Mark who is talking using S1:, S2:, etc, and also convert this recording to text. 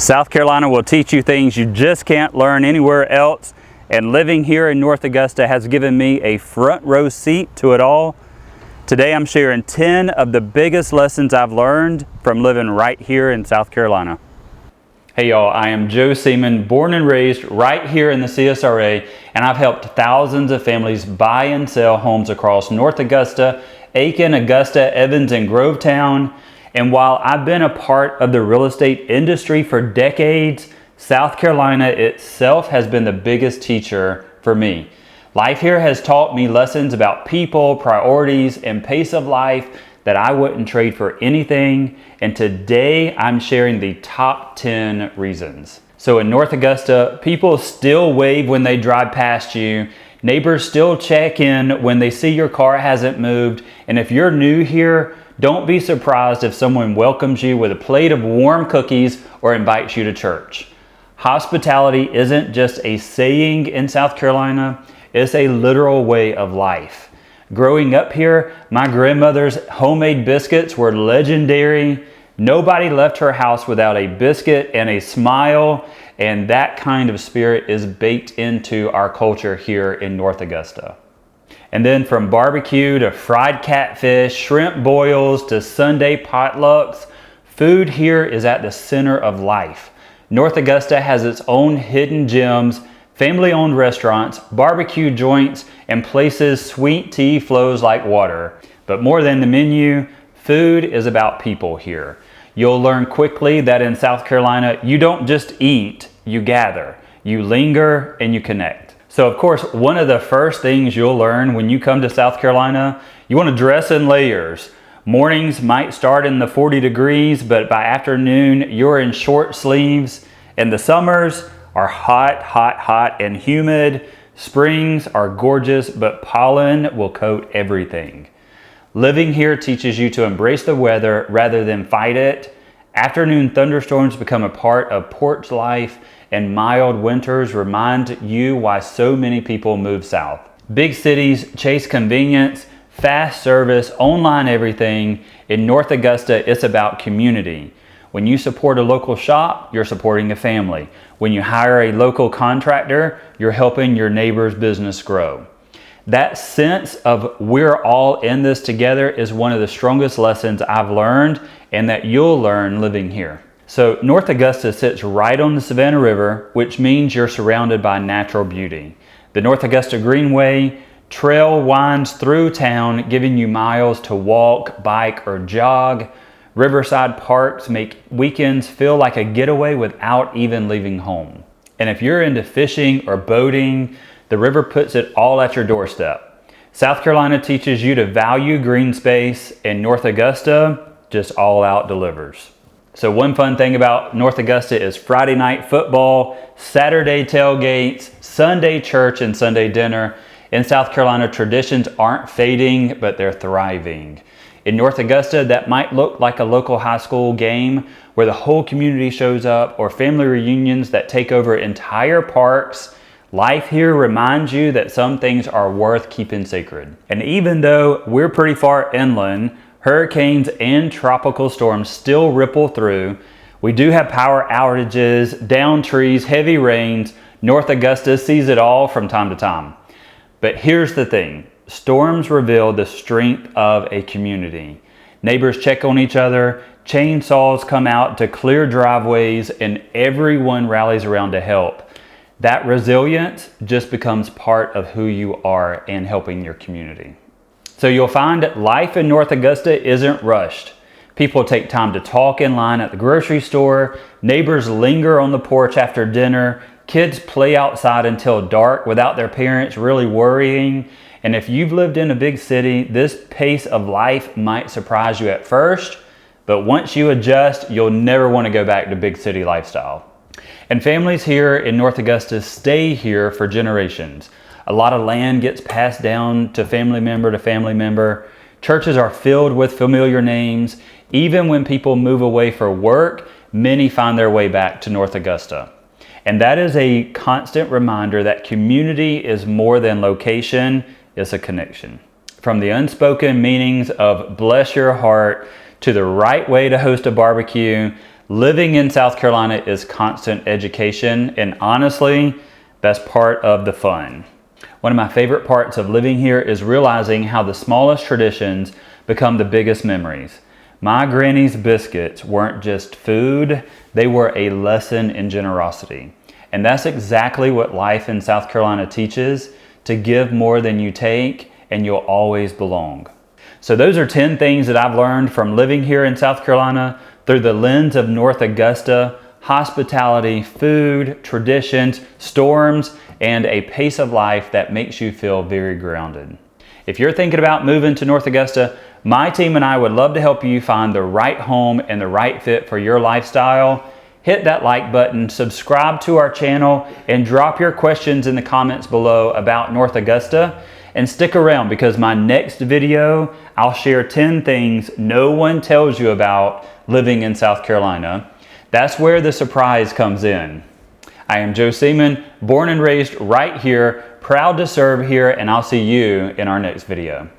S1: South Carolina will teach you things you just can't learn anywhere else, and living here in North Augusta has given me a front row seat to it all. Today I'm sharing 10 of the biggest lessons I've learned from living right here in South Carolina. Hey y'all, I am Joe Seaman, born and raised right here in the CSRA, and I've helped thousands of families buy and sell homes across North Augusta, Aiken, Augusta, Evans, and Grovetown. And while I've been a part of the real estate industry for decades, South Carolina itself has been the biggest teacher for me. Life here has taught me lessons about people, priorities, and pace of life that I wouldn't trade for anything. And today I'm sharing the top 10 reasons. So in North Augusta, people still wave when they drive past you. Neighbors still check in when they see your car hasn't moved. And if you're new here, don't be surprised if someone welcomes you with a plate of warm cookies or invites you to church. Hospitality isn't just a saying in South Carolina, it's a literal way of life. Growing up here, my grandmother's homemade biscuits were legendary. Nobody left her house without a biscuit and a smile, and that kind of spirit is baked into our culture here in North Augusta. And then from barbecue to fried catfish, shrimp boils to Sunday potlucks, food here is at the center of life. North Augusta has its own hidden gems, family-owned restaurants, barbecue joints, and places sweet tea flows like water. But more than the menu, food is about people here. You'll learn quickly that in South Carolina, you don't just eat, you gather, you linger, and you connect. So of course, one of the first things you'll learn when you come to South Carolina, you want to dress in layers. Mornings might start in the 40 degrees, but by afternoon, you're in short sleeves. And the summers are hot, hot, hot and humid. Springs are gorgeous, but pollen will coat everything. Living here teaches you to embrace the weather rather than fight it. Afternoon thunderstorms become a part of porch life, and mild winters remind you why so many people move south. Big cities chase convenience, fast service, online everything. In North Augusta, it's about community. When you support a local shop, you're supporting a family. When you hire a local contractor, you're helping your neighbor's business grow. That sense of we're all in this together is one of the strongest lessons I've learned and that you'll learn living here. So North Augusta sits right on the Savannah River, which means you're surrounded by natural beauty. The North Augusta Greenway trail winds through town, giving you miles to walk, bike, or jog. Riverside parks make weekends feel like a getaway without even leaving home. And if you're into fishing or boating, the river puts it all at your doorstep. South Carolina teaches you to value green space, and North Augusta just all out delivers. So one fun thing about North Augusta is Friday night football, Saturday tailgates, Sunday church, and Sunday dinner. In South Carolina, traditions aren't fading, but they're thriving. In North Augusta, that might look like a local high school game where the whole community shows up, or family reunions that take over entire parks. Life here reminds you that some things are worth keeping sacred. And even though we're pretty far inland, hurricanes and tropical storms still ripple through. We do have power outages, downed trees, heavy rains. North Augusta sees it all from time to time. But here's the thing. Storms reveal the strength of a community. Neighbors check on each other, chainsaws come out to clear driveways, and everyone rallies around to help. That resilience just becomes part of who you are and helping your community. So you'll find that life in North Augusta isn't rushed. People take time to talk in line at the grocery store, neighbors linger on the porch after dinner, kids play outside until dark without their parents really worrying. And if you've lived in a big city, this pace of life might surprise you at first, but once you adjust, you'll never want to go back to big city lifestyle. And families here in North Augusta stay here for generations. A lot of land gets passed down to family member. Churches are filled with familiar names. Even when people move away for work, many find their way back to North Augusta. And that is a constant reminder that community is more than location, it's a connection. From the unspoken meanings of bless your heart to the right way to host a barbecue, Living in South Carolina is constant education, and honestly, that's part of the fun. One of my favorite parts of living here is realizing how the smallest traditions become the biggest memories. My granny's biscuits weren't just food, they were a lesson in generosity. And that's exactly what life in South Carolina teaches, to give more than you take, and you'll always belong. So those are 10 things that I've learned from living here in South Carolina through the lens of North Augusta: hospitality, food, traditions, storms, and a pace of life that makes you feel very grounded. If you're thinking about moving to North Augusta, my team and I would love to help you find the right home and the right fit for your lifestyle. Hit that like button, subscribe to our channel, and drop your questions in the comments below about North Augusta. And stick around, because my next video, I'll share 10 things no one tells you about living in South Carolina. That's where the surprise comes in. I am Joe Seaman, born and raised right here, proud to serve here, and I'll see you in our next video.